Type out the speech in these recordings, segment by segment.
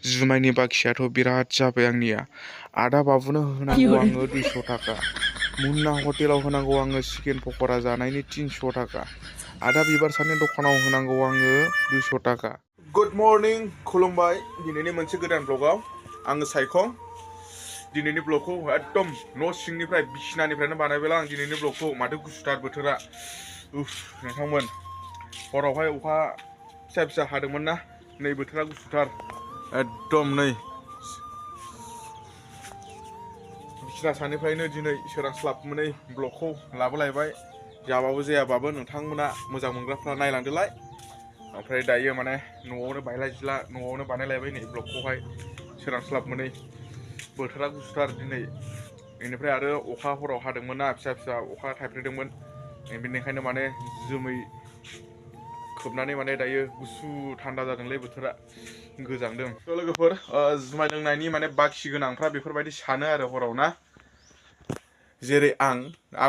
जुमायनि बाखियाथ' बिराद जाबाय आंनिया। आदा बाबुनो होनांगौ आङो 200 थाखा। मुन्ना हटेलाव होनांगौ आङो चिकेन पक'रा जानायनि 300 थाखा। आदा बिबारसानि दखानाव होनांगौ आङो 200 थाखा। गुड मर्निं, खुलुमबाय। दिनैनि मोनसे गोदान ब्लगाव आङो सायखं। दिनैनि ब्लगखौ एकदम न' सिंनिफ्राय बिसिनानिफ्रायनो बानायबाय आं दिनैनि ब्लगखौ। माथो गुसुथार बोथोरा। नोंथांमोन हरावहाय अखा फिसा फिसा हादोंमोन ना, नै बोथोरा गुसुथार एकदम। नै बिसिना सानिफ्रायनो दिनै सोरांस्लाबमोनै ब्लगखौ लाबोलायबाय। जाबाबो जायाबाबो नोंथांमोना मोजां मोनग्राफ्रा नायलांदोलाय। ओमफ्राय दायो माने न'आवनो बायला जिला न'आवनो बानायलायबाय नै ब्लगखौहाय सोरांस्लाबमोनै। बोथोरा गुसुथार दिनै। बेनिफ्राय आरो अखा हराव हादोंमोन ना, फिसा फिसा अखा थाइफ्रिदोंमोन। बेनिखायनो माने जोमै खोबनानै माने दायो गुसु थान्दा जादोंलै बोथोरा, गोजांदों। लोगोफोर, जुमाय लोंनायनि माने बाखि गोनांफ्रा बेफोरबायदि सानो आरो हराव ना, जेरै आं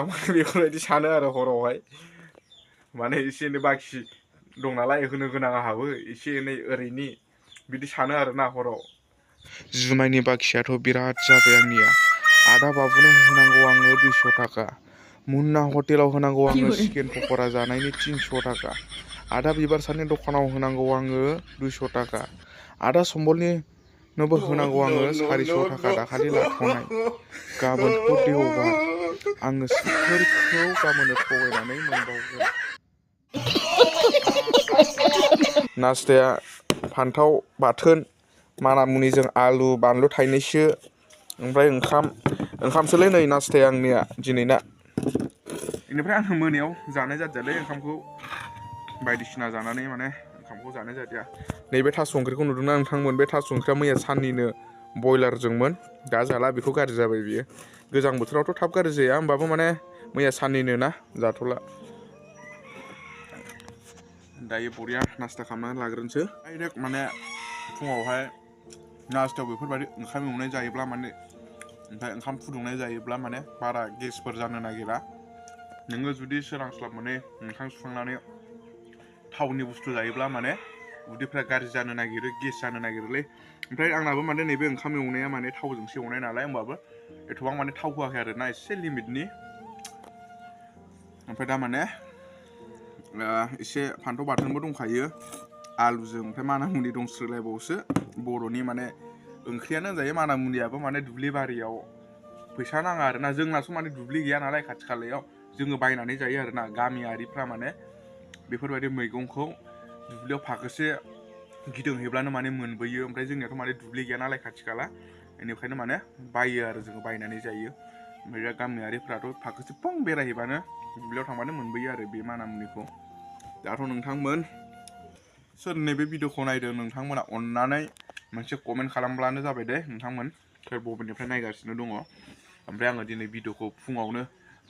माने बेफोरबायदि सानो आरो हरावहाय। माने एसे एनै बाखि दं नालाय होनो गोनां आंहाबो एसे एनै ओरैनि, बिदि सानो आरोना हराव। जुमायनि बाखियाथ' बिराद जाबाय आंनिया। आदा बाबुनो होनांगौ आङो 200 थाखा। मुन्ना हटेलाव होनांगौ आङो चिकेन पक'रा जानायनि 300 थाखा। आदा बिबारसानि दखानाव होनांगौ आङो 200 थाखा। आदा सम्बलनिनोबो होनांगौ आङो 400 थाखा दाखालि लाथ'नाय। गाबोनथ' देवबार, आङो सोरखौ गाबोननो थगायनानै मोनबावगोन। नास्ताया फान्थाव बाथोन, मानामुनिजों आलु बानलु थाइनैसो, ओमफ्राय ओंखामसोलै नै नास्ताया आंनिया दिनैना। बेनिफ्राय आङो मोनायाव जानाय जादियालै ओंखामखौ, बायदिसिना जानानै माने ओंखामखौ जानाय जादिया। नैबे थास' ओंख्रिखौ नुदोंना नोंथांमोन? बे थास' ओंख्रिया मैया साननिनो बयलारजोंमोन। दा जाला बेखौ, गाज्रि जाबाय बियो। गोजां बोथोरावथ' थाब गाज्रि जाया, होमबाबो माने मैया साननिनो ना, जाथ'ला। दायो बरिया नास्ता खालामनानै लाग्रोनोसै। डाइरेक्ट माने फुङावहाय नास्तायाव बेफोरबायदि ओंखाम एवनाय जायोब्ला माने, ओमफ्राय ओंखाम फुदुंनाय जायोब्ला माने बारा गेसफोर जानो नागिरा। नोङो जुदि सोरांस्लाब मोनै ओंखाम सुखांनानै थावनि बुस्थु जायोब्ला माने उदैफ्रा गाज्रि जानो नागिरो, गेस जानो नागिरोलै। ओमफ्राय आंनाबो माने नैबे ओंखाम एवनाया माने थावजोंसो एवनाय नालाय, होमबाबो एथ'बां माने थाव होआखै आरोना, एसे लिमिटनि। ओमफ्राय दा माने एसे फान्थाव बाथोनबो दंखायो आलुजों, ओमफ्राय मानामुनि दंस्रोलायबावोसो। बर'नि माने ओंख्रियानो होनजायो मानामुनियाबो। माने दुब्लि बारियाव फैसा नाङा आरोना, जोंनासो माने दुब्लि गैया नालाय खाथि खालायाव, जोङो बायनानै जायो आरोना। गामियारिफ्रा माने बेफोरबायदि मैगंखौ दुब्लियाव फाखोसे गिदिंहैब्लानो माने मोनबोयो। ओमफ्राय जोंनियाथ' माने दुब्लि गैया नालाय खाथि खाला, बेनिखायनो माने बायो आरो जोङो, बायनानै जायो। ओमफ्राय दा गामियारिफ्राथ' फाखोसे फुं बेरायहैबानो दुब्लियाव थांबानो मोनबोयो आरो बे मानामुनिखौ। दाथ' नोंथांमोन सोर नैबे भिडिअखौ नायदों, नोंथांमोना अननानै मोनसे कमेन्ट खालामब्लानो जाबाय दे नोंथांमोन, सोर बबेनिफ्राय नायगासिनो दङ। ओमफ्राय आङो दिनै भिडिअखौ फुङावनो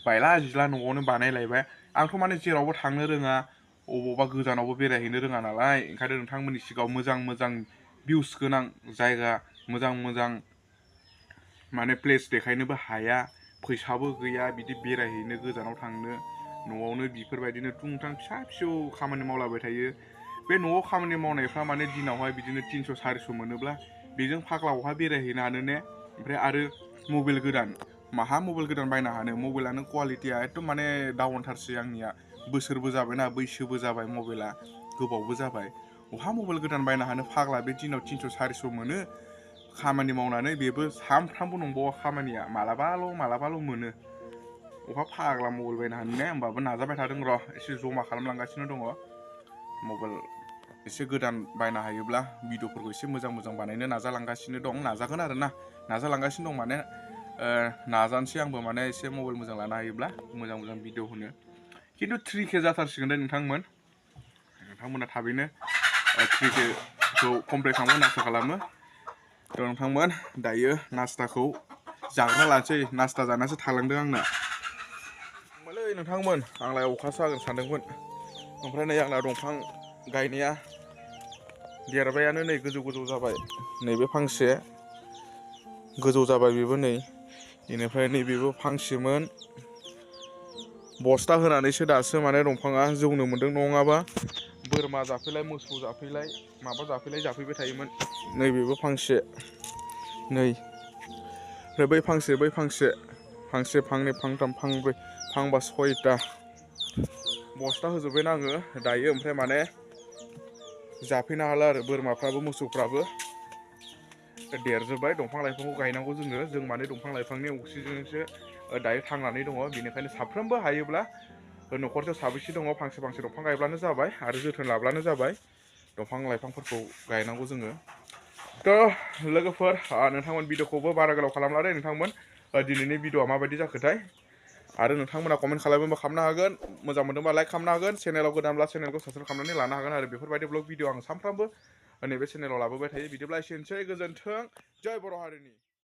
बायला जिला न'आवनो बानायलायबाय। आंथ' माने जेरावबो थांनो रोङा, अबावबा गोजानावबो बेरायहैनो रोङा नालाय, ओंखायनो नोंथांमोननि सिगाङाव मोजां मोजां भिउस गोनां जायगा, मोजां मोजां माने प्लेस देखायनोबो हाया, फैसाबो गैया बिदि बेरायहैनो, गोजानाव थांनो। न'आवनो बेफोरबायदिनो थुंथां फिसा फिसौ खामानि मावलाबाय थायो। बे न'आव खामानि मावनायफ्रा माने दिनावहाय बिदिनो 300 400 मोनोब्ला बेजों फाग्ला बहा बेरायहैनो हानो ने। ओमफ्राय आरो मबाइल गोदान, माहा मबाइल गोदान बायनो हानो, मबाइलानो कुवालिटिया एकदम माने डाउनथारसै आंनिया। बोसोरबो जाबायना, बैसोबो जाबाय, मबाइला गोबावबो जाबाय। बहा मबाइल गोदान बायनो हानो फाग्ला, बे दिनाव 300 400 मोनो खामानि मावनानै, बेबो सानफ्रामबो नंबावा खामानिया, मालाबाल' मोनो। अहा फाग्ला मबाइल बायनो हानो ने। होमबाबो नाजाबाय थादों र', एसे जमा खालामलांगासिनो दङ। मबाइल एसे गोदान बायनो हायोब्ला भिडिअफोरखौ एसे मोजां मोजां बानायनो नाजालांगासिनो दं। नाजागोन आरोना, नाजालांगासिनो दं माने नाजानोसै आंबो, माने एसे मबाइल मोजां लानो हायोब्ला मोजां मोजां भिडिअ होनो। खिन्थु 3K जाथारसिगोन दे नोंथांमोन। नोंथांमोना थाबैनो 3Kखौ कमप्लिट खालामगोन आसा खालामो। थ' नोंथांमोन दायो नास्ताखौ जाग्रोना लानोसै। नास्ता जानासो थालांदों आंना। होमबालाय नोंथांमोन, आंलाय अखासो हागोन सानदोंमोन। ओमफ्राय नै आंना दंफां गायनाया देरबायानो, नै गोजौ गोजौ जाबाय। नैबे फांसे गोजौ जाबाय, बेबो नै। बेनिफ्राय नैबेबो फांसेमोन, बस्था होनानैसो दासो माने दंफाङा जौनो मोन्दों, नङाबा बोरमा जाफैलाय मोसौ जाफैलाय माबा जाफैलाय जाफैबाय थायोमोन। नैबेबो फांसे नै ओमफ्राय बै फांसे फांसे फांनै फांथाम फांब्रै फांबा 6टा बस्था होजोब्बायना आङो दायो। ओमफ्राय माने जाफैनो हाला आरो बोरमाफ्राबो मोसौफ्राबो देरजोब्बाय। दंफां लाइफांखौ गायनांगौ जों माने दंफां लाइफांनि अक्सिजेनजोंसो दायो थांनानै दङ। बेनिखायनो साफ्रोमबो हायोब्ला न'खरसेयाव साबेसे दङ फांसे दंफां गायब्लानो जाबाय आरो जोथोन लाब्लानो जाबाय। दंफां लाइफांफोरखौ गायनांगौ जोङो। थ' लोगोफोर नोंथांमोन भिडिअखौबो बारा गोलाव खालामला दे नोंथांमोन। दिनैनि भिडिअआ माबायदि जाखोथाय आरो नोंथांमोना कमेन्ट खालामोबा खालामनो हागोन। मोजां मोनदोंबा लाइक खालामनो हागोन। चेनेलाव गोदानब्ला चेनेलखौ साबस्क्राइब खालामनानै लानो हागोन आरो बेफोरबायदि ब्लग भिडिअ आं सानफ्रामबो नैबे चेनेलाव लाबोबाय थायो। बिदिब्ला एसेनोसै गोजोन्थों। जय बर' हारिनि।